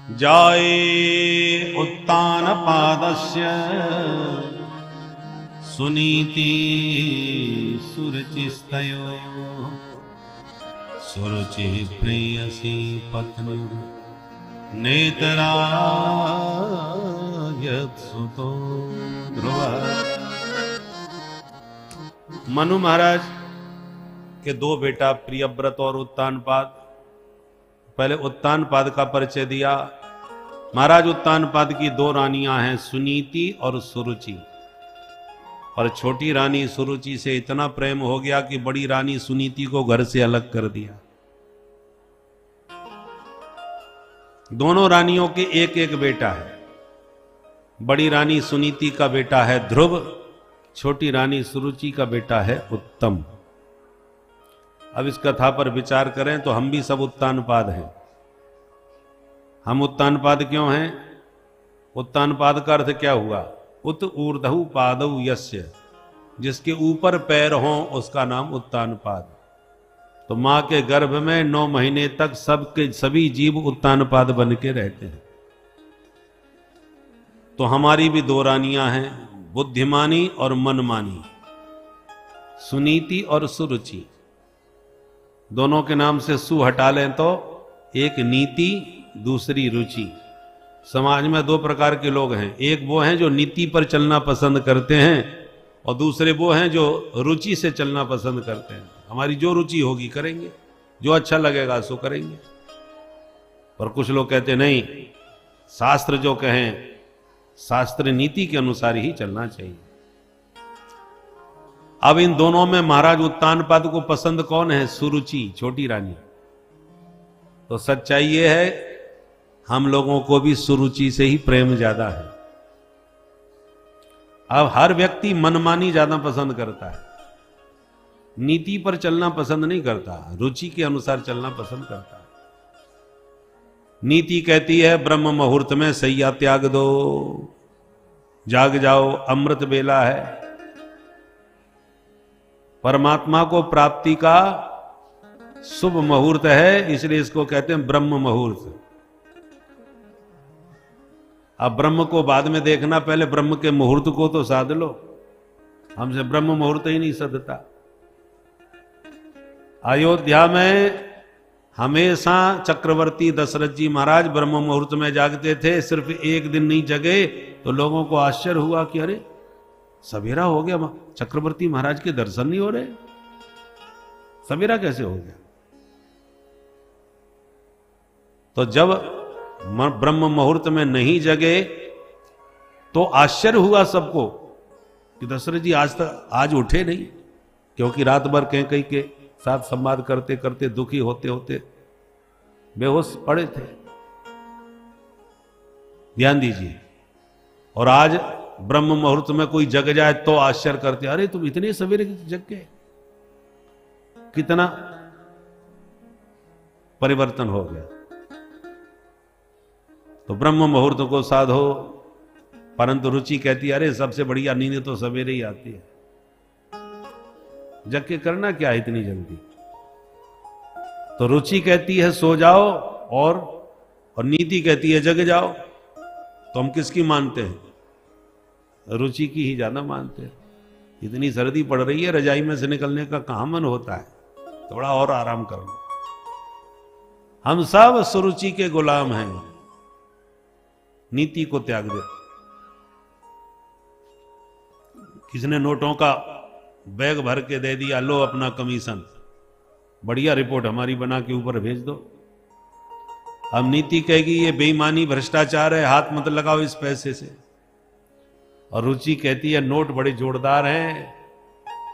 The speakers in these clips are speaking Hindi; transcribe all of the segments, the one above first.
जाये उत्तानपादस्य सुनीति सुरुचिस्तयोः सुरुचि प्रेयसी पत्नी नेतरायत्सुतो ध्रुवः। मनु महाराज के दो बेटा प्रियव्रत और उत्तानपाद। पहले उत्तानपाद का परिचय दिया। महाराज उत्तानपाद की दो रानियां हैं, सुनीति और सुरुचि। और छोटी रानी सुरुचि से इतना प्रेम हो गया कि बड़ी रानी सुनीति को घर से अलग कर दिया। दोनों रानियों के एक एक बेटा है। बड़ी रानी सुनीति का बेटा है ध्रुव, छोटी रानी सुरुचि का बेटा है उत्तम। अब इस कथा पर विचार करें तो हम भी सब उत्तानपाद हैं। हम उत्तानपाद क्यों हैं? उत्तानपाद का अर्थ क्या हुआ? उत ऊर्ध्व पादौ यस्य, जिसके ऊपर पैर हो उसका नाम उत्तानपाद। तो मां के गर्भ में 9 महीने तक सभी जीव उत्तानपाद बन के रहते हैं। तो हमारी भी दो रानियां हैं, बुद्धिमानी और मनमानी, सुनीति और सुरुचि। दोनों के नाम से सु हटा लें तो एक नीति, दूसरी रुचि। समाज में दो प्रकार के लोग हैं, एक वो हैं जो नीति पर चलना पसंद करते हैं और दूसरे वो हैं जो रुचि से चलना पसंद करते हैं। हमारी जो रुचि होगी करेंगे, जो अच्छा लगेगा सो करेंगे। पर कुछ लोग कहते नहीं, शास्त्र जो कहें, शास्त्र नीति के अनुसार ही चलना चाहिए। अब इन दोनों में महाराज उत्तानपाद को पसंद कौन है? सुरुचि, छोटी रानी। तो सच्चाई ये है, हम लोगों को भी सुरुचि से ही प्रेम ज्यादा है। अब हर व्यक्ति मनमानी ज्यादा पसंद करता है, नीति पर चलना पसंद नहीं करता, रुचि के अनुसार चलना पसंद करता है। नीति कहती है ब्रह्म मुहूर्त में सैया त्याग दो, जाग जाओ, अमृत बेला है। परमात्मा को प्राप्ति का शुभ मुहूर्त है, इसलिए इसको कहते हैं ब्रह्म मुहूर्त। अब ब्रह्म को बाद में देखना, पहले ब्रह्म के मुहूर्त को तो साध लो। हमसे ब्रह्म मुहूर्त ही नहीं सदता। अयोध्या में हमेशा चक्रवर्ती दशरथ जी महाराज ब्रह्म मुहूर्त में जागते थे। सिर्फ एक दिन नहीं जगे तो लोगों को आश्चर्य हुआ कि अरे सवेरा हो गया, चक्रवर्ती महाराज के दर्शन नहीं हो रहे, सवेरा कैसे हो गया? तो जब ब्रह्म मुहूर्त में नहीं जगे तो आश्चर्य हुआ सबको कि दशरथ जी आज उठे नहीं, क्योंकि रात भर कहीं के साथ संवाद करते करते दुखी होते होते बेहोश पड़े थे। ध्यान दीजिए। और आज ब्रह्म मुहूर्त में कोई जग जाए तो आश्चर्य करते, अरे तुम इतने सवेरे जग गए, कितना परिवर्तन हो गया। तो ब्रह्म मुहूर्त को साधो, परंतु रुचि कहती है अरे सबसे बढ़िया नींद तो सवेरे ही आती है, जग के करना क्या है इतनी जल्दी। तो रुचि कहती है सो जाओ और नीति कहती है जग जाओ। तो हम किसकी मानते हैं? रुचि की ही ज्यादा मानते हैं। इतनी सर्दी पड़ रही है, रजाई में से निकलने का कहां मन होता है, थोड़ा और आराम कर लो। हम सब सुरुचि के गुलाम हैं, नीति को त्याग दे। किसने नोटों का बैग भर के दे दिया, लो अपना कमीशन, बढ़िया रिपोर्ट हमारी बना के ऊपर भेज दो। अब नीति कहेगी ये बेईमानी भ्रष्टाचार है, हाथ मत लगाओ इस पैसे से। और रुचि कहती है नोट बड़े जोरदार हैं,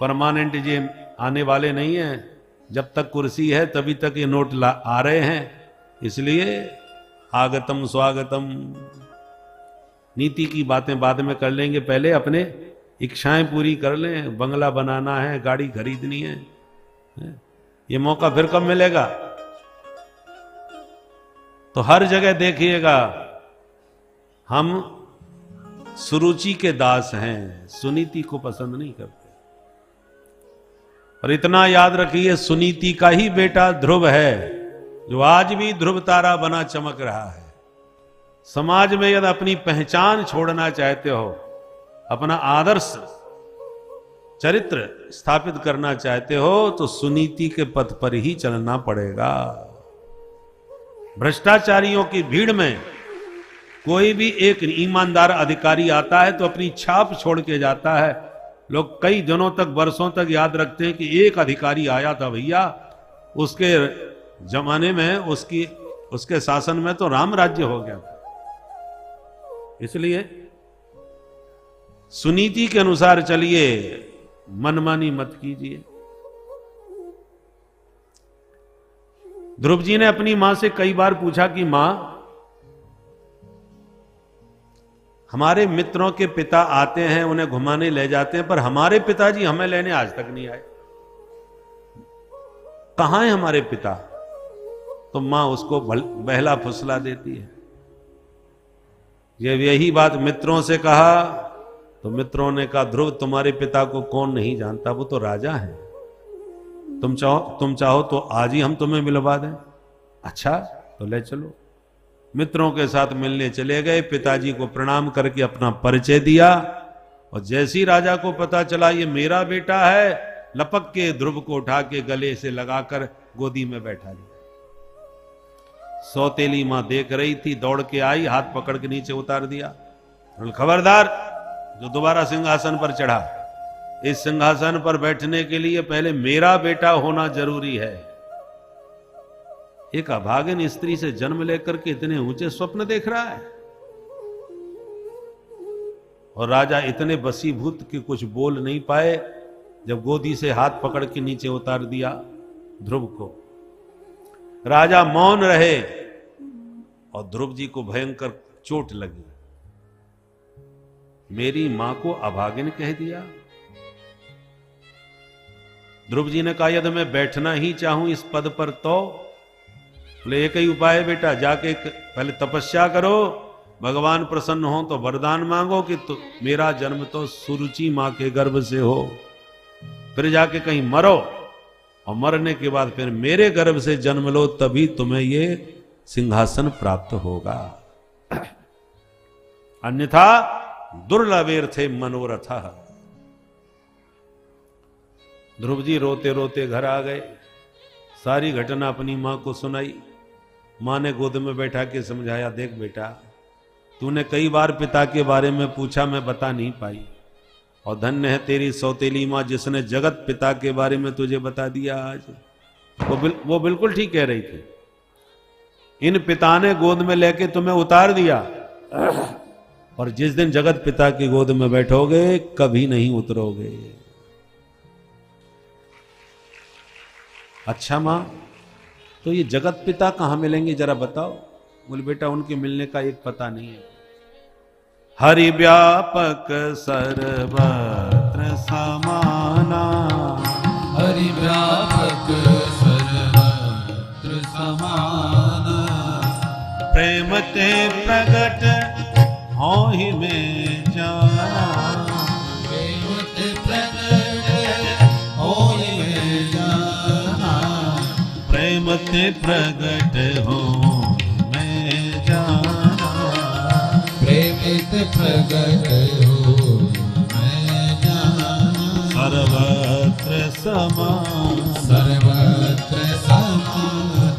परमानेंट ये आने वाले नहीं है, जब तक कुर्सी है तभी तक ये नोट आ रहे हैं, इसलिए आगतम स्वागतम। नीति की बातें बाद में कर लेंगे, पहले अपने इच्छाएं पूरी कर लें। बंगला बनाना है, गाड़ी खरीदनी है, ये मौका फिर कब मिलेगा? तो हर जगह देखिएगा हम सुरुचि के दास हैं, सुनीति को पसंद नहीं करते। और इतना याद रखिए, सुनीति का ही बेटा ध्रुव है, जो आज भी ध्रुव तारा बना चमक रहा है। समाज में यदि अपनी पहचान छोड़ना चाहते हो, अपना आदर्श चरित्र स्थापित करना चाहते हो, तो सुनीति के पथ पर ही चलना पड़ेगा। भ्रष्टाचारियों की भीड़ में कोई भी एक ईमानदार अधिकारी आता है तो अपनी छाप छोड़ के जाता है। लोग कई दिनों तक, वर्षों तक याद रखते हैं कि एक अधिकारी आया था भैया, उसके जमाने में, उसके शासन में तो राम राज्य हो गया था। इसलिए सुनीति के अनुसार चलिए, मनमानी मत कीजिए। ध्रुव जी ने अपनी मां से कई बार पूछा कि मां, हमारे मित्रों के पिता आते हैं, उन्हें घुमाने ले जाते हैं, पर हमारे पिताजी हमें लेने आज तक नहीं आए, कहां है हमारे पिता? तो मां उसको बहला फुसला देती है। यही बात मित्रों से कहा तो मित्रों ने कहा, ध्रुव तुम्हारे पिता को कौन नहीं जानता, वो तो राजा है। तुम चाहो तो आज ही हम तुम्हें मिलवा दें। अच्छा तो ले चलो। मित्रों के साथ मिलने चले गए, पिताजी को प्रणाम करके अपना परिचय दिया, और जैसी राजा को पता चला ये मेरा बेटा है, लपक के ध्रुव को उठा के गले से लगाकर गोदी में बैठा लिया। सौतेली मां देख रही थी, दौड़ के आई, हाथ पकड़ के नीचे उतार दिया। खबरदार, जो दोबारा सिंहासन पर चढ़ा, इस सिंहासन पर बैठने के लिए पहले मेरा बेटा होना जरूरी है। एक अभागिन स्त्री से जन्म लेकर के इतने ऊंचे स्वप्न देख रहा है, और राजा इतने बसीभूत कि कुछ बोल नहीं पाए। जब गोदी से हाथ पकड़ के नीचे उतार दिया ध्रुव को, राजा मौन रहे, और ध्रुव जी को भयंकर चोट लगी। मेरी मां को अभागिन कह दिया। ध्रुव जी ने कहा, यदि मैं बैठना ही चाहूं इस पद पर तो बोले एक ही उपाय है बेटा, जाके पहले तपस्या करो, भगवान प्रसन्न हो तो वरदान मांगो कि तो मेरा जन्म तो सुरुचि मां के गर्भ से हो, फिर जाके कहीं मरो, और मरने के बाद फिर मेरे गर्भ से जन्म लो, तभी तुम्हें ये सिंहासन प्राप्त होगा। अन्यथा दुर्लभेर थे मनोरथ। ध्रुव जी रोते रोते घर आ गए, सारी घटना अपनी मां को सुनाई। मां ने गोद में बैठा के समझाया, देख बेटा, तूने कई बार पिता के बारे में पूछा, मैं बता नहीं पाई, और धन्य है तेरी सौतेली मां जिसने जगत पिता के बारे में तुझे बता दिया आज। वो बिल्कुल ठीक कह रही थी। इन पिता ने गोद में लेके तुम्हें उतार दिया, और जिस दिन जगत पिता की गोद में बैठोगे कभी नहीं उतरोगे। अच्छा मां, तो ये जगत पिता कहां मिलेंगे जरा बताओ। बोले बेटा, उनके मिलने का एक पता नहीं है। हरि व्यापक सर्वत्र समाना, हरि व्यापक सर्वत्र समाना, प्रेम ते प्रगट हो ही में जाना, प्रेम ते प्रगट हो ही में जाना, प्रेम ते प्रगट हो में जाना, प्रेम ते प्रगट हो में जाना, सर्वत्र समान, सर्वत्र समाना।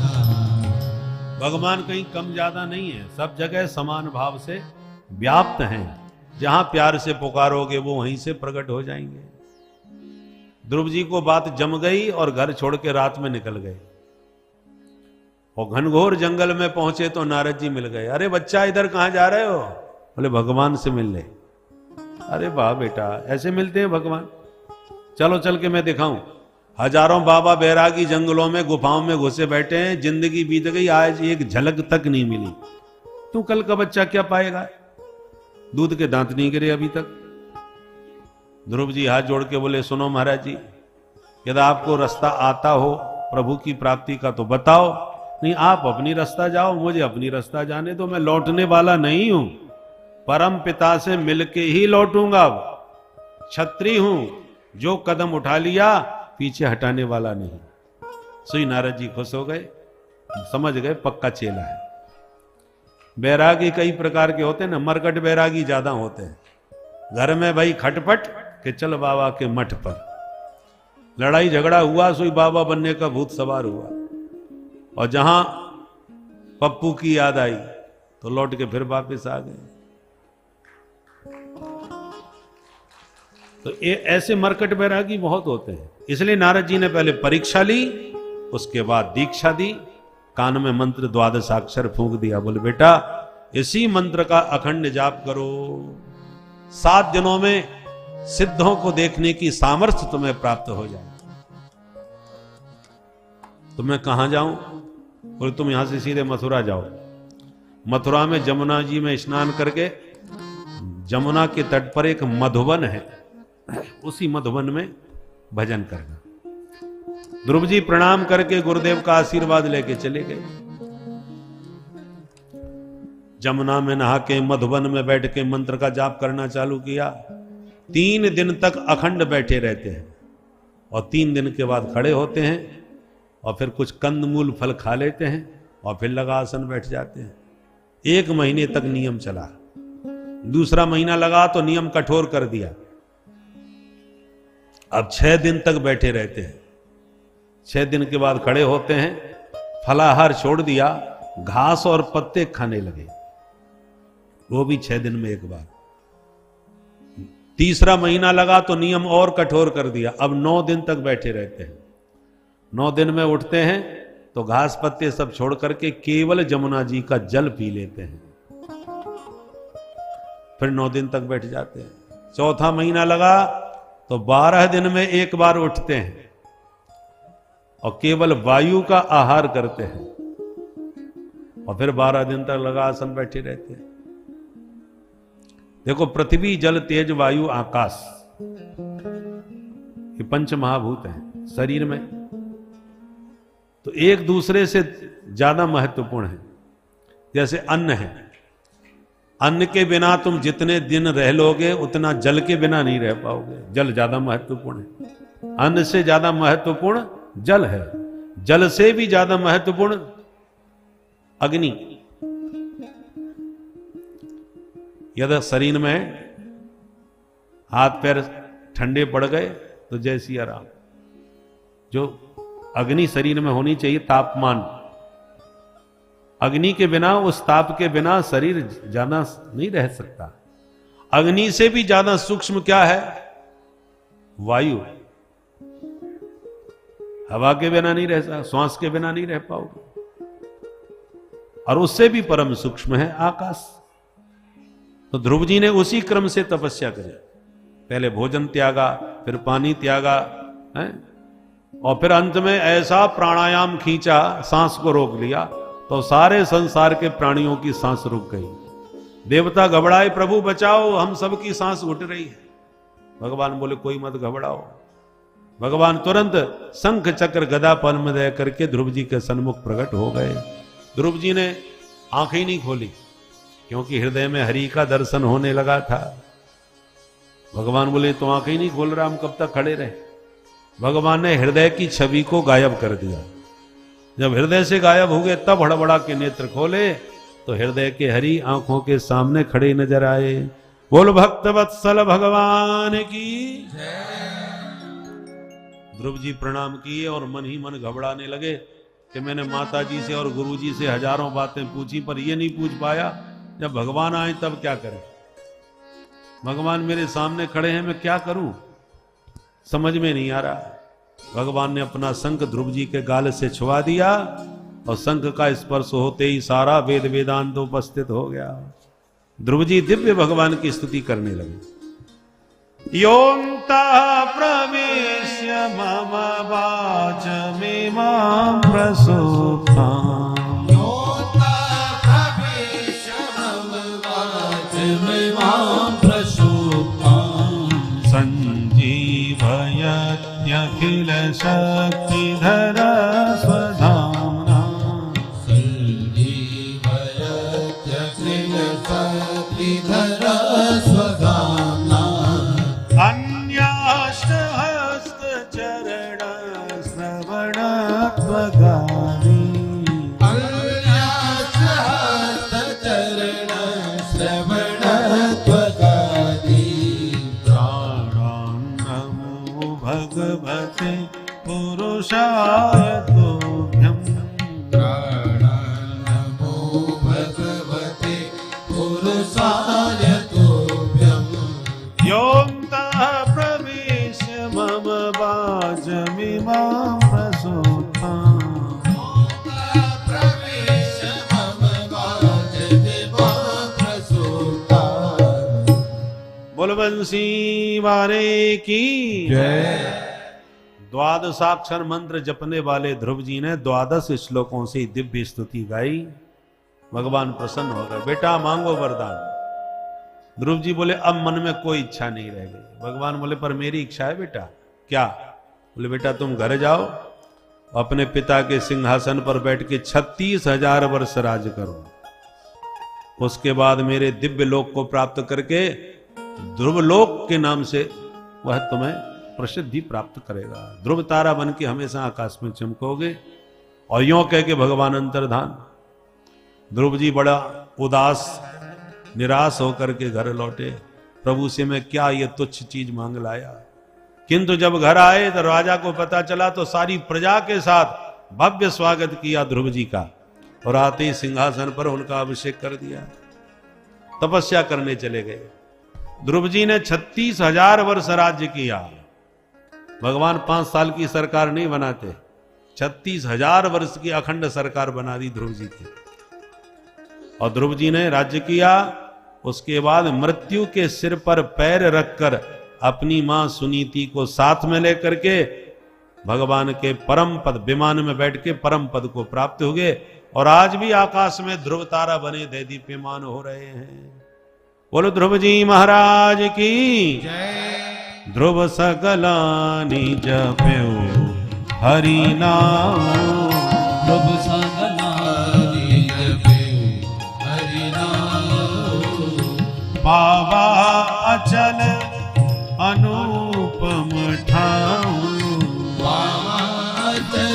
भगवान कहीं कम ज्यादा नहीं है, सब जगह समान भाव से व्याप्त हैं। जहां प्यार से पुकारोगे वो वहीं से प्रकट हो जाएंगे। ध्रुव जी को बात जम गई और घर छोड़ के रात में निकल गए, और घनघोर जंगल में पहुंचे तो नारद जी मिल गए। अरे बच्चा, इधर कहां जा रहे हो? बोले भगवान से मिलने। अरे वाह बेटा, ऐसे मिलते हैं भगवान? चलो चल के मैं दिखाऊं। हजारों बाबा बैरागी जंगलों में गुफाओं में घुसे बैठे हैं, जिंदगी बीत गई, आज एक झलक तक नहीं मिली। तू कल का बच्चा क्या पाएगा? दूध के दांत नहीं गिरे अभी तक। ध्रुव जी हाथ जोड़ के बोले, सुनो महाराज जी, यदि आपको रास्ता आता हो प्रभु की प्राप्ति का तो बताओ, नहीं आप अपनी रास्ता जाओ, मुझे अपनी रास्ता जाने दो। मैं लौटने वाला नहीं हूं, परम पिता से मिलके ही लौटूंगा। छत्री हूं, जो कदम उठा लिया पीछे हटाने वाला नहीं। सुई नारद जी खुश हो गए, समझ गए पक्का चेला है। बैरागी कई प्रकार के होते हैं ना, मरकट बैरागी ज्यादा होते हैं। घर में भाई खटपट के चल बाबा के मठ पर, लड़ाई झगड़ा हुआ सोई बाबा बनने का भूत सवार हुआ, और जहां पप्पू की याद आई तो लौट के फिर वापस आ गए। तो ये ऐसे मरकट बैरागी बहुत होते हैं। इसलिए नारद जी ने पहले परीक्षा ली, उसके बाद दीक्षा दी, कान में मंत्र 12 अक्षर फूंक दिया, बोले बेटा इसी मंत्र का अखंड जाप करो, 7 दिनों में सिद्धों को देखने की सामर्थ्य तुम्हें प्राप्त हो जाए। तो मैं कहां जाऊं? बोले तुम यहां से सीधे मथुरा जाओ। मथुरा में जमुना जी में स्नान करके, जमुना के तट पर एक मधुवन है, उसी मधुवन में भजन करना। ध्रुव जी प्रणाम करके गुरुदेव का आशीर्वाद लेके चले गए। जमुना में नहा के मधुवन में बैठ के मंत्र का जाप करना चालू किया। 3 दिन तक अखंड बैठे रहते हैं, और 3 दिन के बाद खड़े होते हैं, और फिर कुछ कंदमूल फल खा लेते हैं, और फिर लगा आसन बैठ जाते हैं। 1 महीने तक नियम चला। दूसरा महीना लगा तो नियम कठोर कर दिया। अब 6 दिन तक बैठे रहते हैं। 6 दिन के बाद खड़े होते हैं, फलाहार छोड़ दिया, घास और पत्ते खाने लगे, वो भी 6 दिन में एक बार। तीसरा महीना लगा तो नियम और कठोर कर दिया, अब 9 दिन तक बैठे रहते हैं। 9 दिन में उठते हैं तो घास पत्ते सब छोड़ करके केवल जमुना जी का जल पी लेते हैं, फिर 9 दिन तक बैठ जाते हैं। चौथा महीना लगा तो 12 दिन में एक बार उठते हैं, और केवल वायु का आहार करते हैं, और फिर 12 दिन तक लगा आसन बैठे रहते हैं। देखो, पृथ्वी जल तेज वायु आकाश, ये 5 महाभूत हैं शरीर में, तो एक दूसरे से ज्यादा महत्वपूर्ण है। जैसे अन्न है, अन्न के बिना तुम जितने दिन रह लोगे उतना जल के बिना नहीं रह पाओगे। जल ज्यादा महत्वपूर्ण है, अन्न से ज्यादा महत्वपूर्ण जल है, जल से भी ज्यादा महत्वपूर्ण अग्नि। यदि शरीर में हाथ पैर ठंडे पड़ गए तो जय सिया राम। जो अग्नि शरीर में होनी चाहिए, तापमान, अग्नि के बिना, उस ताप के बिना शरीर ज्यादा नहीं रह सकता। अग्नि से भी ज्यादा सूक्ष्म क्या है? वायु। हवा के बिना नहीं रह सकता, श्वास के बिना नहीं रह पाओगे, और उससे भी परम सूक्ष्म है आकाश। तो ध्रुव जी ने उसी क्रम से तपस्या करी, पहले भोजन त्यागा, फिर पानी त्यागा है, और फिर अंत में ऐसा प्राणायाम खींचा, सांस को रोक लिया, तो सारे संसार के प्राणियों की सांस रुक गई। देवता घबराए, प्रभु बचाओ, हम सबकी सांस घुट रही है। भगवान बोले कोई मत घबराओ। भगवान तुरंत शंख चक्र गदा पद्म करके ध्रुव जी के सन्मुख प्रकट हो गए। ध्रुव जी ने आंखें नहीं खोली, क्योंकि हृदय में हरि का दर्शन होने लगा था। भगवान बोले तो आंखें नहीं खोल रहा, हम कब तक खड़े रहे? भगवान ने हृदय की छवि को गायब कर दिया। जब हृदय से गायब हो गए तब हड़बड़ा के नेत्र खोले तो हृदय के हरि आंखों के सामने खड़े नजर आए। बोल भक्त वत्सल भगवान की। ध्रुव जी प्रणाम किए और मन ही मन घबराने लगे कि मैंने माता जी से और गुरु जी से हजारों बातें पूछी, पर ये नहीं पूछ पाया जब भगवान आए तब क्या करें। भगवान मेरे सामने खड़े हैं, मैं क्या करूं, समझ में नहीं आ रहा। भगवान ने अपना शंख ध्रुव जी के गाल से छुआ दिया, और शंख का स्पर्श होते ही सारा वेद वेदांत उपस्थित हो गया। ध्रुव जी दिव्य भगवान की स्तुति करने लगे। योऽन्तः प्रविश्य मम वाचमिमां प्रसुप्ताम्, अखिल शक्तिधर स्वधाम्ना, संजीवयत्यखिल शक्तिधर स्वधाम्ना, अन्याष्टहस्त चरण श्रवण त्वगामी, अन्याष्टहस्त चरण पुरुषाय तुभ्यं नमो भगवते पुरुषाय तुभ्यं योऽन्तः प्रविश्य मम वाचमिमां प्रसूताम् प्रवेश मम वाचमिमां प्रसूताम्। बोलबंसी वारे की जय। द्वादशाक्षर मंत्र जपने वाले ध्रुव जी ने 12 श्लोकों से दिव्य स्तुति गाई। भगवान प्रसन्न हो गए। बेटा मांगो वरदान। ध्रुव जी बोले अब मन में कोई इच्छा नहीं रह गई। भगवान बोले पर मेरी इच्छा है बेटा। क्या? बोले बेटा तुम घर जाओ, अपने पिता के सिंहासन पर बैठ के 36,000 वर्ष राज करो। उसके बाद मेरे दिव्य लोक को प्राप्त करके ध्रुव लोक के नाम से वह तुम्हें प्रसिद्धि प्राप्त करेगा। ध्रुव तारा बन के हमेशा आकाश में चमकोगे। और यों कह के भगवान अंतर्धान। ध्रुव जी बड़ा उदास निराश होकर के घर लौटे। प्रभु से मैं क्या ये तुच्छ चीज मांग लाया। किंतु जब घर आए तो राजा को पता चला तो सारी प्रजा के साथ भव्य स्वागत किया ध्रुव जी का। और आते ही सिंहासन पर उनका अभिषेक कर दिया। तपस्या करने चले गए। ध्रुव जी ने 36,000 वर्ष राज्य किया। भगवान 5 साल की सरकार नहीं बनाते, 36,000 वर्ष की अखंड सरकार बना दी ध्रुव जी की। और ध्रुव जी ने राज्य किया। उसके बाद मृत्यु के सिर पर पैर रखकर अपनी मां सुनीति को साथ में लेकर के भगवान के परम पद विमान में बैठ के परम पद को प्राप्त हो गए। और आज भी आकाश में ध्रुव तारा बने दैदीप्यमान हो रहे हैं। बोलो ध्रुव जी महाराज की जय। ध्रुव सकलानि जप्यो हरि नाम। ध्रुव सकलानि जप्यो हरि नाम। पावा अचल अनुपम ठाऊ। पावा अचल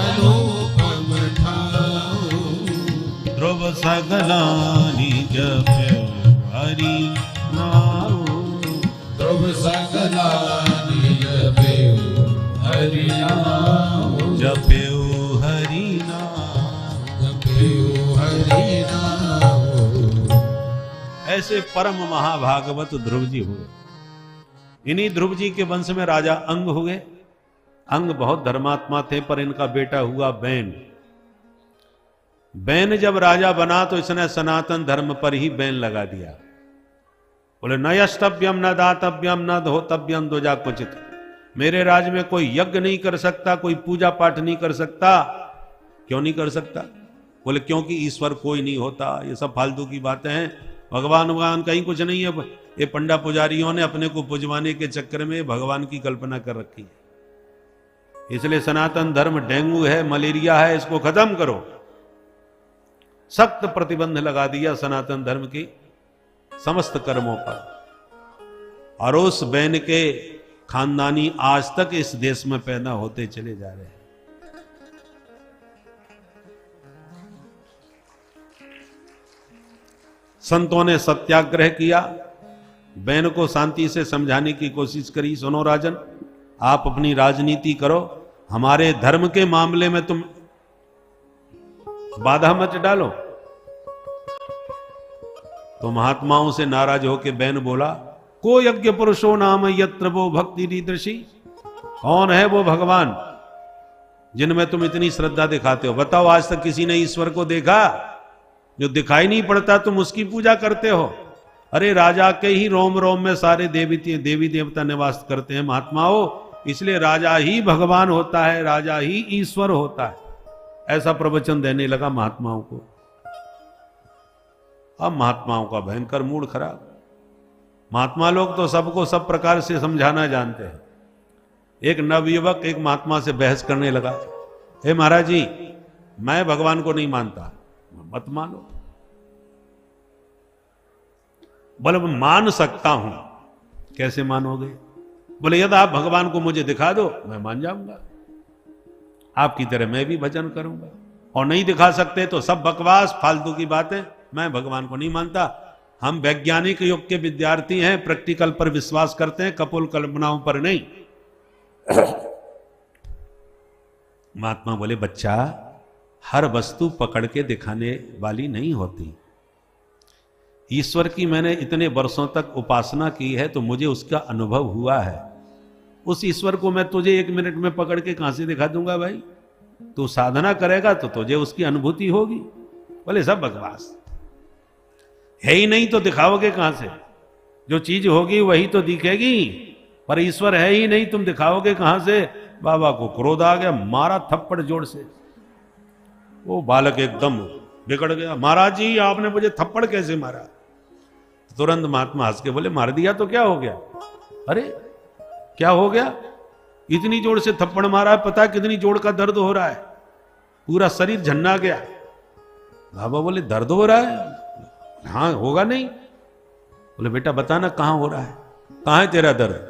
अनुपम ठाऊ। ध्रुव सकलानि जप्यो हरि नाम। ध्रुव सकलानि जप्यो हरि नाम। जप्यो हरि नाम। जप्यो हरि नाम। ऐसे परम महाभागवत ध्रुव जी हुए। इन्हीं ध्रुव जी के वंश में राजा अंग हुए। अंग बहुत धर्मात्मा थे पर इनका बेटा हुआ बैन। बैन जब राजा बना तो इसने सनातन धर्म पर ही बैन लगा दिया। बोले न यष्टव्यम न दातव्यम न धोतव्यम द्वजा क्वचित। मेरे राज्य में कोई यज्ञ नहीं कर सकता, कोई पूजा पाठ नहीं कर सकता। क्यों नहीं कर सकता? बोले क्योंकि ईश्वर कोई नहीं होता। ये सब फालतू की बातें हैं। भगवान कहीं कुछ नहीं है। ये पंडा पुजारियों ने अपने को पुजवाने के चक्कर में भगवान की कल्पना कर रखी है। इसलिए सनातन धर्म डेंगू है, मलेरिया है, इसको खत्म करो। सख्त प्रतिबंध लगा दिया सनातन धर्म की समस्त कर्मों पर। और उस बैन के खानदानी आज तक इस देश में पैदा होते चले जा रहे हैं। संतों ने सत्याग्रह किया। बैन को शांति से समझाने की कोशिश करी। सुनो राजन, आप अपनी राजनीति करो, हमारे धर्म के मामले में तुम बाधा मत डालो। तो महात्माओं से नाराज होकर बैन बोला, को यज्ञ पुरुषो नाम यत्र वो भक्ति रीदृषि। कौन है वो भगवान जिनमें तुम इतनी श्रद्धा दिखाते हो? बताओ, आज तक किसी ने ईश्वर को देखा? जो दिखाई नहीं पड़ता तुम उसकी पूजा करते हो। अरे राजा के ही रोम रोम में सारे देवी देवता निवास करते हैं महात्माओं। इसलिए राजा ही भगवान होता है, राजा ही ईश्वर होता है। ऐसा प्रवचन देने लगा महात्माओं को। अब महात्माओं का भयंकर मूड खराब। महात्मा लोग तो सबको सब प्रकार से समझाना जानते हैं। एक नवयुवक एक महात्मा से बहस करने लगा, हे महाराज जी, मैं भगवान को नहीं मानता। मत मानो। बोले मान सकता हूं। कैसे मानोगे? बोले यदि आप भगवान को मुझे दिखा दो मैं मान जाऊंगा, आपकी तरह मैं भी भजन करूंगा। और नहीं दिखा सकते तो सब बकवास फालतू की बातें, मैं भगवान को नहीं मानता। हम वैज्ञानिक युग के विद्यार्थी हैं, प्रैक्टिकल पर विश्वास करते हैं, कपोल कल्पनाओं पर नहीं। महात्मा बोले, बच्चा, हर वस्तु पकड़ के दिखाने वाली नहीं होती। ईश्वर की मैंने इतने वर्षों तक उपासना की है तो मुझे उसका अनुभव हुआ है। उस ईश्वर को मैं तुझे 1 मिनट में पकड़ के कहां से दिखा दूंगा भाई? तू साधना करेगा तो तुझे उसकी अनुभूति होगी। बोले सब बकवास है ही नहीं तो दिखाओगे कहां से? जो चीज होगी वही तो दिखेगी, पर ईश्वर है ही नहीं, तुम दिखाओगे कहां से? बाबा को क्रोध आ गया, मारा थप्पड़ जोर से। वो बालक एकदम बिगड़ गया, महाराज जी आपने मुझे थप्पड़ कैसे मारा? तुरंत महात्मा हंस के बोले, मार दिया तो क्या हो गया? अरे क्या हो गया? इतनी जोर से थप्पड़ मारा है, पता है कितनी जोर का दर्द हो रहा है, पूरा शरीर झन्ना गया। बाबा बोले, दर्द हो रहा है? हाँ होगा नहीं। बोले, बेटा बताना कहां हो रहा है, कहां है तेरा दर्द?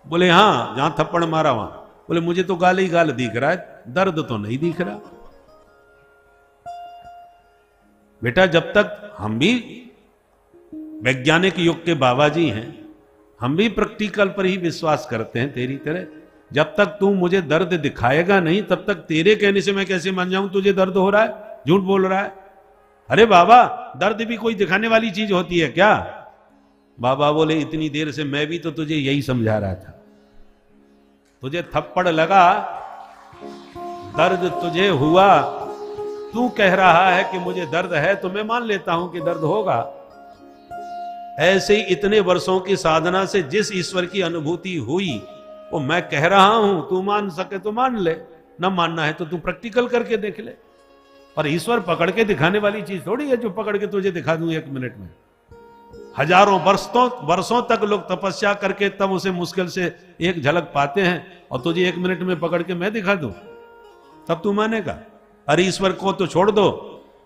बोले, हाँ जहां थप्पड़ मारा वहां। बोले, मुझे तो गाल ही गाल दिख रहा है, दर्द तो नहीं दिख रहा। बेटा जब तक हम भी वैज्ञानिक युग के बाबा जी हैं, हम भी प्रैक्टिकल पर ही विश्वास करते हैं तेरी तरह। जब तक तू मुझे दर्द दिखाएगा नहीं तब तक तेरे कहने से मैं कैसे मान जाऊं तुझे दर्द हो रहा है? झूठ बोल रहा है। अरे बाबा, दर्द भी कोई दिखाने वाली चीज होती है क्या? बाबा बोले, इतनी देर से मैं भी तो तुझे यही समझा रहा था। तुझे थप्पड़ लगा, दर्द तुझे हुआ, तू कह रहा है कि मुझे दर्द है तो मैं मान लेता हूं कि दर्द होगा। ऐसे ही इतने वर्षों की साधना से जिस ईश्वर की अनुभूति हुई वो मैं कह रहा हूं, तू मान सके तो मान ले, न मानना है तो तू प्रैक्टिकल करके देख ले। पर ईश्वर पकड़ के दिखाने वाली चीज थोड़ी है जो पकड़ के तुझे दिखा दूं 1 मिनट में। हजारों वर्षों तक लोग तपस्या करके तब उसे मुश्किल से एक झलक पाते हैं, और तुझे 1 मिनट में पकड़ के मैं दिखा दूं तब तू मानेगा? अरे ईश्वर को तो छोड़ दो,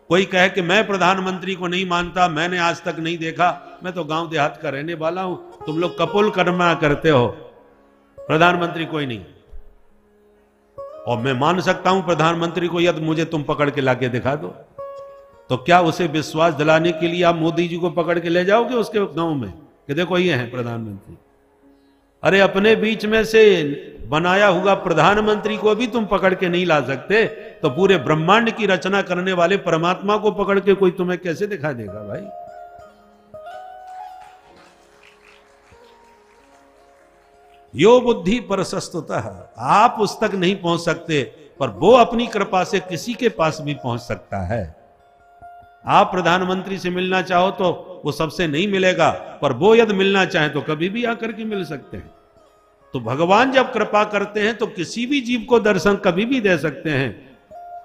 कोई कहे कि मैं प्रधानमंत्री को नहीं मानता, मैंने आज तक नहीं देखा, मैं तो गांव देहात का रहने वाला हूं, तुम लोग कपोल कर्मा करते हो, प्रधानमंत्री कोई नहीं। और मैं मान सकता हूं प्रधानमंत्री को, यदि मुझे तुम पकड़ के लाके दिखा दो, तो क्या उसे विश्वास दिलाने के लिए आप मोदी जी को पकड़ के ले जाओगे उसके गांव में कि देखो ये है प्रधानमंत्री? अरे अपने बीच में से बनाया हुआ प्रधानमंत्री को भी तुम पकड़ के नहीं ला सकते, तो पूरे ब्रह्मांड की रचना करने वाले परमात्मा को पकड़ के कोई तुम्हें कैसे दिखा देगा भाई? यो बुद्धि परसस्तुतः, आप उस तक नहीं पहुंच सकते, पर वो अपनी कृपा से किसी के पास भी पहुंच सकता है। आप प्रधानमंत्री से मिलना चाहो तो वो सबसे नहीं मिलेगा, पर वो यदि मिलना चाहे तो कभी भी आकर के मिल सकते हैं। तो भगवान जब कृपा करते हैं तो किसी भी जीव को दर्शन कभी भी दे सकते हैं,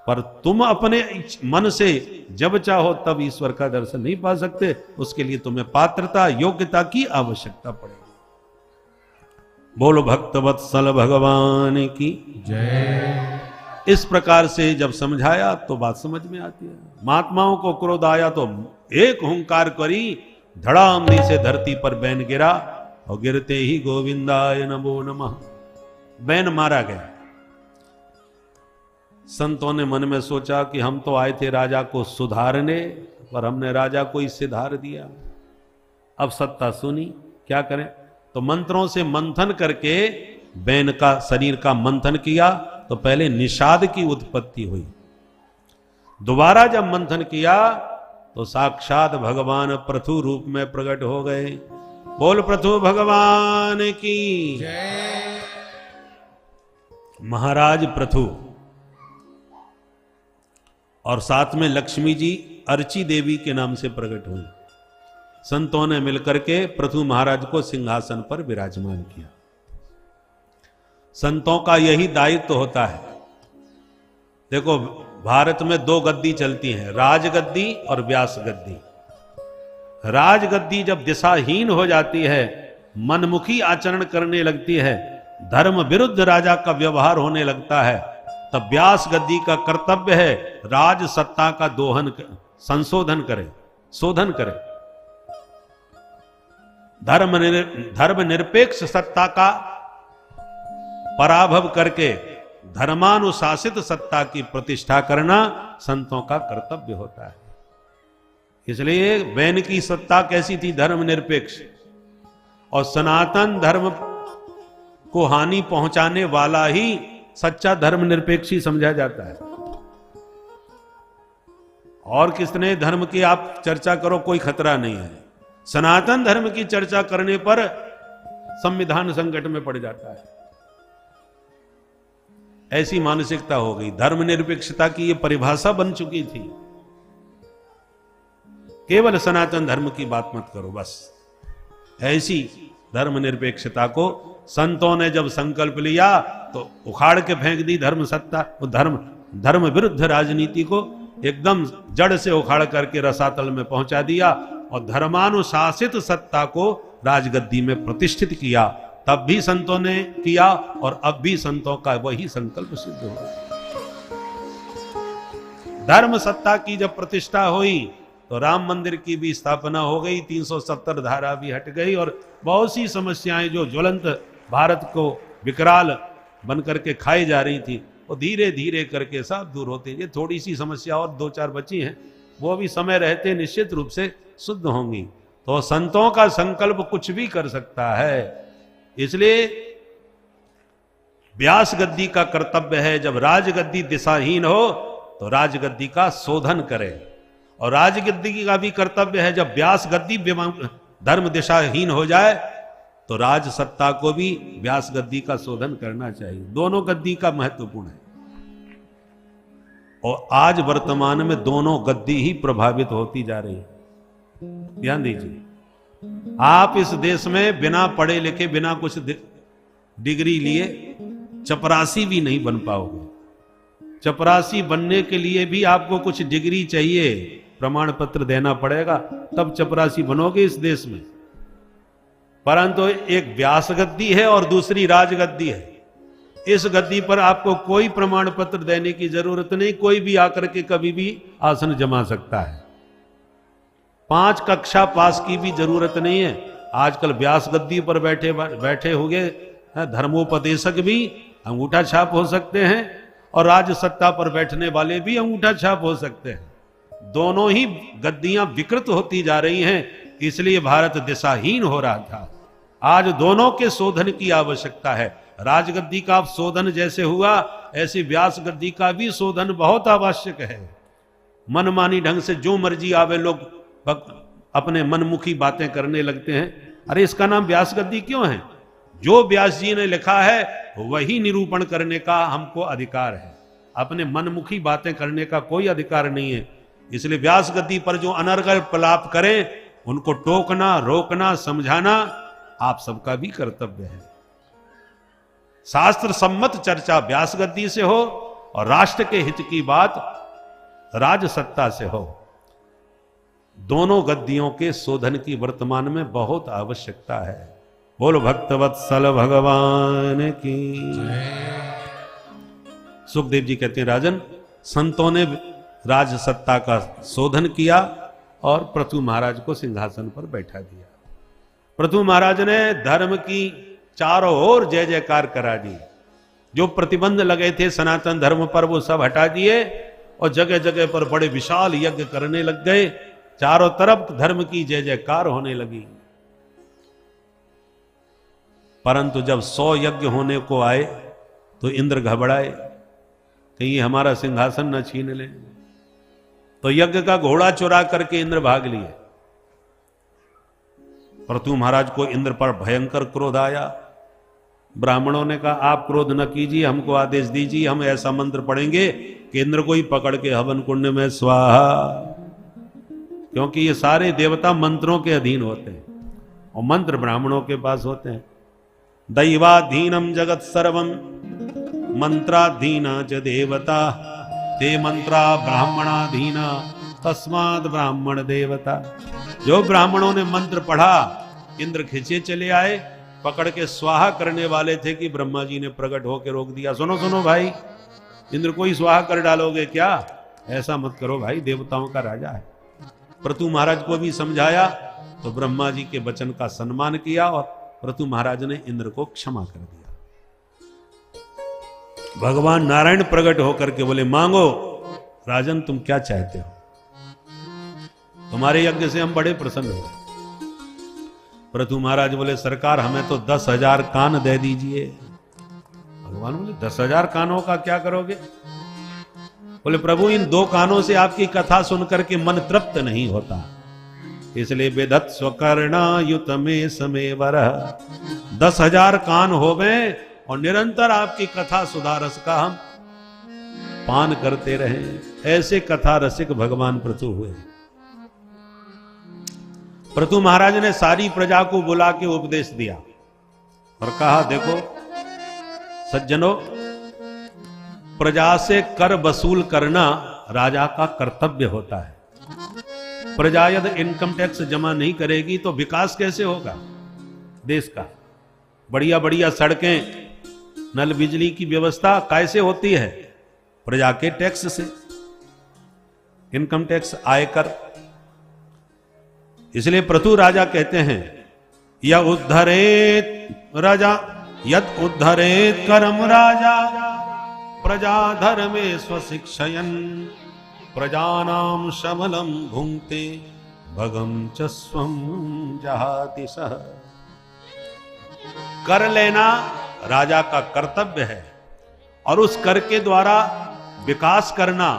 पर तुम अपने मन से जब चाहो तब ईश्वर का दर्शन नहीं पा सकते। उसके लिए तुम्हें पात्रता, योग्यता की आवश्यकता पड़ेगी। बोलो भक्त वत्सल भगवान की जय। इस प्रकार से जब समझाया तो बात समझ में आती है। महात्माओं को क्रोध आया तो एक हुंकार करी, धड़ाम से धरती पर बैन गिरा, और गिरते ही गोविंदाय नमो नमः, बैन मारा गया। संतों ने मन में सोचा कि हम तो आए थे राजा को सुधारने, पर हमने राजा को ही सिधार दिया। अब सत्ता सुनी, क्या करें? तो मंत्रों से मंथन करके बैन का शरीर का मंथन किया, तो पहले निषाद की उत्पत्ति हुई। दोबारा जब मंथन किया तो साक्षात भगवान पृथु रूप में प्रकट हो गए। बोल पृथु भगवान की जय। महाराज पृथु और साथ में लक्ष्मी जी अर्ची देवी के नाम से प्रकट हुई। संतों ने मिलकर के पृथु महाराज को सिंहासन पर विराजमान किया। संतों का यही दायित्व होता है। देखो भारत में 2 गद्दी चलती हैं, राजगद्दी और व्यास गद्दी। राजगद्दी जब दिशाहीन हो जाती है, मनमुखी आचरण करने लगती है, धर्म विरुद्ध राजा का व्यवहार होने लगता है, तब व्यास गद्दी का कर्तव्य है राज सत्ता का संशोधन करे, शोधन करे। धर्म निरपेक्ष सत्ता का पराभव करके धर्मानुशासित सत्ता की प्रतिष्ठा करना संतों का कर्तव्य होता है। इसलिए बैन की सत्ता कैसी थी? धर्मनिरपेक्ष, और सनातन धर्म को हानि पहुंचाने वाला ही सच्चा धर्मनिरपेक्ष ही समझा जाता है। और किसने धर्म की आप चर्चा करो, कोई खतरा नहीं है। सनातन धर्म की चर्चा करने पर संविधान संकट में पड़ जाता है। ऐसी मानसिकता हो गई, धर्मनिरपेक्षता की ये परिभाषा बन चुकी थी। केवल सनातन धर्म की बात मत करो बस। ऐसी धर्मनिरपेक्षता को संतों ने जब संकल्प लिया तो उखाड़ के फेंक दी धर्म सत्ता, वो धर्म विरुद्ध राजनीति को एकदम जड़ से उखाड़ करके रसातल में पहुंचा दिया और धर्मानुशासित सत्ता को राजगद्दी में प्रतिष्ठित किया। तब भी संतों ने किया और अब भी संतों का वही संकल्प सिद्ध हुआ। धर्म सत्ता की जब प्रतिष्ठा हुई तो राम मंदिर की भी स्थापना हो गई, 370 धारा भी हट गई और बहुत सी समस्याएं जो ज्वलंत भारत को विकराल बन करके खाई जा रही थी वो धीरे धीरे करके सब दूर होते। ये थोड़ी सी समस्या और 2-4 बची हैं, वो भी समय रहते निश्चित रूप से शुद्ध होंगी। तो संतों का संकल्प कुछ भी कर सकता है। इसलिए व्यास गद्दी का कर्तव्य है, जब राजगद्दी दिशाहीन हो तो राजगद्दी का शोधन करे, और राजगद्दी का भी कर्तव्य है जब व्यास गद्दी धर्म दिशाहीन हो जाए तो राज सत्ता को भी व्यास गद्दी का शोधन करना चाहिए। दोनों गद्दी का महत्वपूर्ण है और आज वर्तमान में दोनों गद्दी ही प्रभावित होती जा रही है। ध्यान दीजिए, आप इस देश में बिना पढ़े लिखे, बिना कुछ डिग्री लिए चपरासी भी नहीं बन पाओगे। चपरासी बनने के लिए भी आपको कुछ डिग्री चाहिए, प्रमाण पत्र देना पड़ेगा, तब चपरासी बनोगे इस देश में। परंतु एक व्यास गद्दी है और दूसरी राजगद्दी है। इस गद्दी पर आपको कोई प्रमाण पत्र देने की जरूरत नहीं, कोई भी आकर के कभी भी आसन जमा सकता है। 5 कक्षा पास की भी जरूरत नहीं है। आजकल व्यास गद्दी पर बैठे हुए धर्मोपदेशक भी अंगूठा छाप हो सकते हैं और राज सत्ता पर बैठने वाले भी अंगूठा छाप हो सकते हैं। दोनों ही गद्दियां विकृत होती जा रही हैं, इसलिए भारत दिशाहीन हो रहा था। आज दोनों के शोधन की आवश्यकता है। राजगद्दी का शोधन जैसे हुआ, ऐसे व्यास गद्दी का भी शोधन बहुत आवश्यक है। मनमानी ढंग से जो मर्जी आवे लोग अपने मनमुखी बातें करने लगते हैं। अरे इसका नाम व्यास गद्दी क्यों है? जो व्यास जी ने लिखा है वही निरूपण करने का हमको अधिकार है, अपने मनमुखी बातें करने का कोई अधिकार नहीं है। इसलिए व्यास गद्दी पर जो अनर्गल प्रलाप करें उनको टोकना, रोकना, समझाना आप सबका भी कर्तव्य है। शास्त्र सम्मत चर्चा व्यास गद्दी से हो और राष्ट्र के हित की बात राज सत्ता से हो। दोनों गद्दियों के शोधन की वर्तमान में बहुत आवश्यकता है। बोलो भक्तवत्सल भगवान की। सुखदेव जी कहते हैं, राजन, संतों ने राज सत्ता का शोधन किया और पृथु महाराज को सिंहासन पर बैठा दिया। पृथु महाराज ने धर्म की चारों ओर जय जयकार करा दी। जो प्रतिबंध लगे थे सनातन धर्म पर वो सब हटा दिए और जगह जगह पर बड़े विशाल यज्ञ करने लग गए। चारों तरफ धर्म की जय जयकार होने लगी। परंतु जब 100 यज्ञ होने को आए तो इंद्र घबराए, कहीं हमारा सिंहासन न छीन ले। तो यज्ञ का घोड़ा चुरा करके इंद्र भाग लिए। पृथु महाराज को इंद्र पर भयंकर क्रोध आया। ब्राह्मणों ने कहा, आप क्रोध न कीजिए, हमको आदेश दीजिए, हम ऐसा मंत्र पढ़ेंगे कि इंद्र को ही पकड़ के हवन कुंड में स्वाहा। क्योंकि ये सारे देवता मंत्रों के अधीन होते हैं और मंत्र ब्राह्मणों के पास होते हैं। दैवाधीनम जगत सर्वम मंत्राधीना च देवता ते मंत्रा ब्राह्मणाधीना तस्माद ब्राह्मण देवता। जो ब्राह्मणों ने मंत्र पढ़ा इंद्र खींचे चले आए, पकड़ के स्वाहा करने वाले थे कि ब्रह्मा जी ने प्रकट होकर रोक दिया। सुनो सुनो भाई, इंद्र को ही स्वाहा कर डालोगे क्या? ऐसा मत करो भाई, देवताओं का राजा है। पृथु महाराज को भी समझाया तो ब्रह्मा जी के वचन का सम्मान किया और पृथु महाराज ने इंद्र को क्षमा कर दिया। भगवान नारायण प्रकट होकर के बोले, मांगो राजन, तुम क्या चाहते हो? तुम्हारे यज्ञ से हम बड़े प्रसन्न हो। पृथु महाराज बोले, सरकार हमें तो 10,000 कान दे दीजिए। भगवान बोले 10,000 कानों का क्या करोगे? बोले प्रभु इन 2 कानों से आपकी कथा सुनकर के मन तृप्त नहीं होता, इसलिए विदत स्वकर्णा युत में समय वर 10,000 कान हो गए और निरंतर आपकी कथा सुधा रस का हम पान करते रहे। ऐसे कथा रसिक भगवान पृथु हुए। पृथु महाराज ने सारी प्रजा को बुला के उपदेश दिया और कहा देखो सज्जनों, प्रजा से कर वसूल करना राजा का कर्तव्य होता है। प्रजा यदि इनकम टैक्स जमा नहीं करेगी तो विकास कैसे होगा देश का? बढ़िया बढ़िया सड़कें, नल बिजली की व्यवस्था कैसे होती है? प्रजा के टैक्स से, इनकम टैक्स, आयकर। इसलिए पृथु राजा कहते हैं य उद्धरेत राजा यत उद्धरेत करम राजा प्रजा धर्मे स्वशिक्षयन् प्रजानाम शमलम भुंक्ते भगम च स्वम जहाति सह। कर लेना राजा का कर्तव्य है और उस कर के द्वारा विकास करना,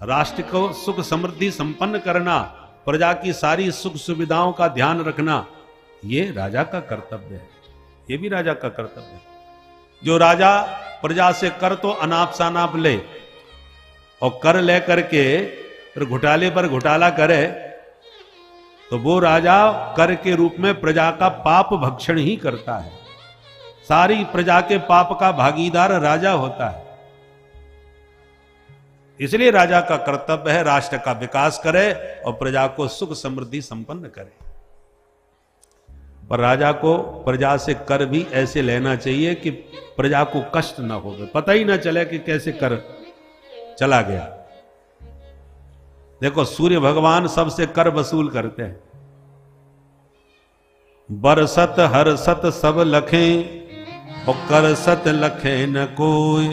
राष्ट्र को सुख समृद्धि संपन्न करना, प्रजा की सारी सुख सुविधाओं का ध्यान रखना, ये राजा का कर्तव्य है। ये भी राजा का कर्तव्य है। जो राजा प्रजा से कर तो अनाप शनाप ले और कर ले करके फिर घोटाले पर घोटाला करे तो वो राजा कर के रूप में प्रजा का पाप भक्षण ही करता है। सारी प्रजा के पाप का भागीदार राजा होता है। इसलिए राजा का कर्तव्य है राष्ट्र का विकास करे और प्रजा को सुख समृद्धि संपन्न करे। पर राजा को प्रजा से कर भी ऐसे लेना चाहिए कि प्रजा को कष्ट ना हो, पता ही ना चले कि कैसे कर चला गया। देखो सूर्य भगवान सबसे कर वसूल करते हैं। बरसत हरसत सब लखें और कर सत लखे न कोई,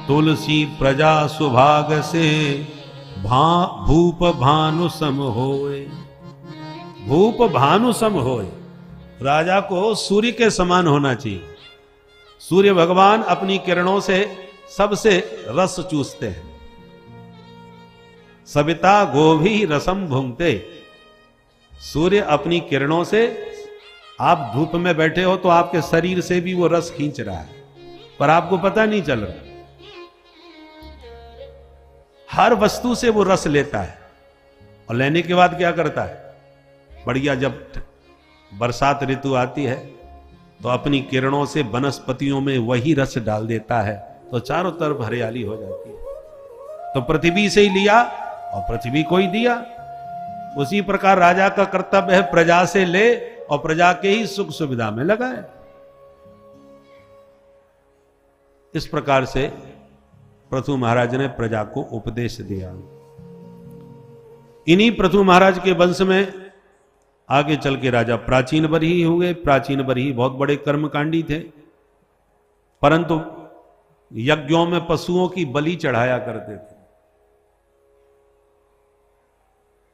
तुलसी प्रजा सुभाग से भूप भानु सम होए। भूप भानु सम होए, राजा को सूर्य के समान होना चाहिए। सूर्य भगवान अपनी किरणों से सबसे रस चूसते हैं। सविता गोभी रसम भुंगते। सूर्य अपनी किरणों से, आप धूप में बैठे हो तो आपके शरीर से भी वो रस खींच रहा है पर आपको पता नहीं चल रहा। हर वस्तु से वो रस लेता है और लेने के बाद क्या करता है? बढ़िया जब बरसात ऋतु आती है तो अपनी किरणों से वनस्पतियों में वही रस डाल देता है तो चारों तरफ हरियाली हो जाती है। तो पृथ्वी से ही लिया और पृथ्वी को ही दिया। उसी प्रकार राजा का कर्तव्य है प्रजा से ले और प्रजा के ही सुख सुविधा में लगाए। इस प्रकार से पृथु महाराज ने प्रजा को उपदेश दिया। इन्हीं पृथु महाराज के वंश में आगे चल के राजा प्राचीन बरही हुए। प्राचीन बरही बहुत बड़े कर्मकांडी थे, परंतु यज्ञों में पशुओं की बलि चढ़ाया करते थे।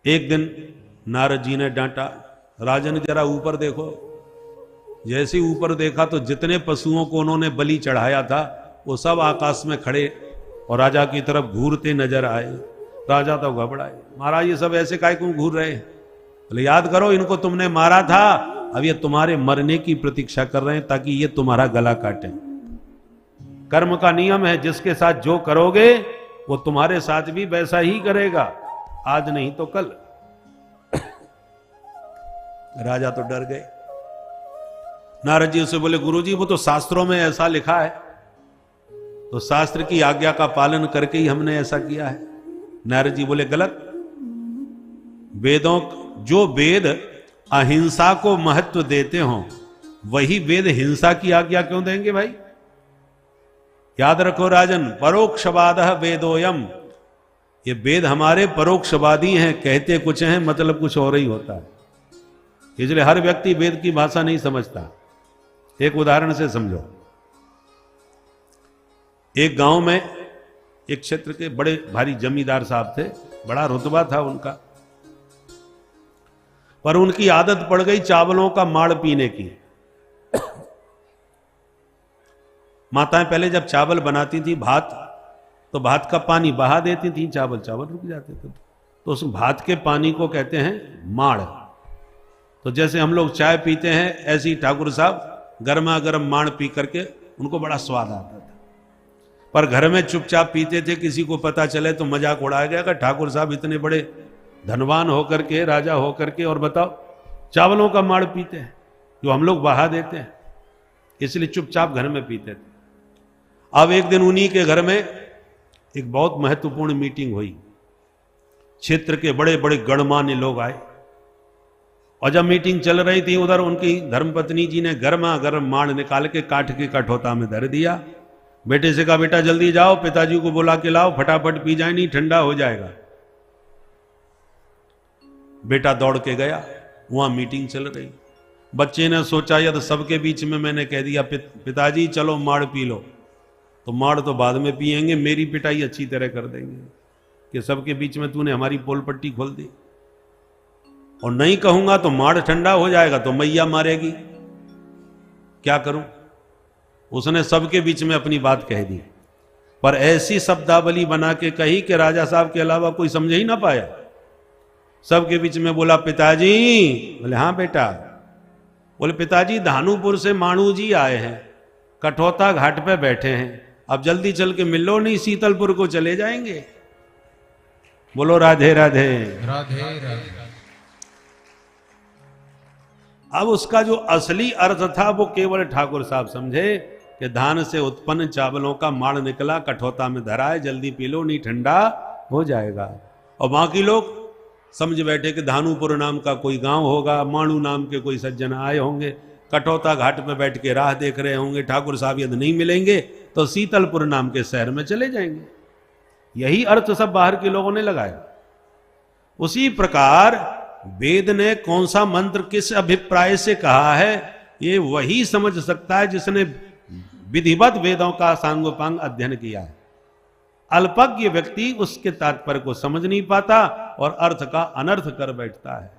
एक दिन नारद जी ने डांटा, राजन जरा ऊपर देखो। जैसे ऊपर देखा तो जितने पशुओं को उन्होंने बलि चढ़ाया था वो सब आकाश में खड़े और राजा की तरफ घूरते नजर आए। राजा तो घबराए, महाराज ये सब ऐसे काय क्यों घूर रहे हैं? बोले याद करो इनको तुमने मारा था, अब ये तुम्हारे मरने की प्रतीक्षा कर रहे हैं ताकि ये तुम्हारा गला काटे। कर्म का नियम है, जिसके साथ जो करोगे वो तुम्हारे साथ भी वैसा ही करेगा, आज नहीं तो कल। राजा तो डर गए। नारद जी उसे बोले गुरुजी वो तो शास्त्रों में ऐसा लिखा है, तो शास्त्र की आज्ञा का पालन करके ही हमने ऐसा किया है। नारद जी बोले गलत। वेदों, जो वेद अहिंसा को महत्व देते हों वही वेद हिंसा की आज्ञा क्यों देंगे भाई? याद रखो राजन, परोक्षवादः वेदोयम, ये वेद हमारे परोक्षवादी हैं, कहते कुछ हैं मतलब कुछ और ही होता है। इसलिए हर व्यक्ति वेद की भाषा नहीं समझता। एक उदाहरण से समझो। एक गांव में एक क्षेत्र के बड़े भारी जमींदार साहब थे, बड़ा रुतबा था उनका, पर उनकी आदत पड़ गई चावलों का माड़ पीने की। माताएं पहले जब चावल बनाती थी भात, तो भात का पानी बहा देती थी, चावल रुक जाते थे। तो उस भात के पानी को कहते हैं माड़। तो जैसे हम लोग चाय पीते हैं, ऐसे ही ठाकुर साहब गर्मा गर्म माड़ पी करके उनको बड़ा स्वाद आता था। पर घर में चुपचाप पीते थे, किसी को पता चले तो मजाक उड़ाया गया कि ठाकुर साहब इतने बड़े धनवान होकर के, राजा होकर के, और बताओ चावलों का माड़ पीते हैं जो हम लोग बहा देते हैं, इसलिए चुपचाप घर में पीते थे। अब एक दिन उन्हीं के घर में एक बहुत महत्वपूर्ण मीटिंग हुई। क्षेत्र के बड़े बड़े गणमान्य लोग आए, और जब मीटिंग चल रही थी उधर उनकी धर्मपत्नी जी ने गर्मा गर्म माड़ निकाल के काठ के कठौता में धर दिया। बेटे से कहा, बेटा जल्दी जाओ, पिताजी को बुला के लाओ, फटाफट पी जाए, नहीं ठंडा हो जाएगा। बेटा दौड़ के गया, वहां मीटिंग चल रही। बच्चे ने सोचा यदि सबके बीच में मैंने कह दिया पिताजी चलो माड़ पी लो, तो माड़ तो बाद में पिएंगे, मेरी पिटाई अच्छी तरह कर देंगे कि सबके बीच में तूने हमारी पोल पट्टी खोल दी। और नहीं कहूंगा तो माड़ ठंडा हो जाएगा तो मैया मारेगी, क्या करूं। उसने सबके बीच में अपनी बात कह दी, पर ऐसी शब्दावली बना के कही कि राजा साहब के अलावा कोई समझ ही ना पाया। सबके बीच में बोला पिताजी। बोले हाँ बेटा। बोले पिताजी धानुपुर से माणू जी आए हैं, कठौता घाट पे बैठे हैं, अब जल्दी चल के मिल लो, नहीं शीतलपुर को चले जाएंगे। बोलो राधे राधे। राधे राधे। अब उसका जो असली अर्थ था वो केवल ठाकुर साहब समझे कि धान से उत्पन्न चावलों का माड़ निकला, कठौता में धरा है, जल्दी पी लो नहीं ठंडा हो जाएगा। और बाकी लोग समझ बैठे कि धानुपुर नाम का कोई गांव होगा, माणू नाम के कोई सज्जन आए होंगे, कठौता घाट पे बैठ के राह देख रहे होंगे, ठाकुर साहब यदि नहीं मिलेंगे तो शीतलपुर नाम के शहर में चले जाएंगे। यही अर्थ सब बाहर के लोगों ने लगाया। उसी प्रकार वेद ने कौन सा मंत्र किस अभिप्राय से कहा है, ये वही समझ सकता है जिसने विधिवत वेदों का सांगोपांग अध्ययन किया है। अल्पज्ञ व्यक्ति उसके तात्पर्य को समझ नहीं पाता और अर्थ का अनर्थ कर बैठता है।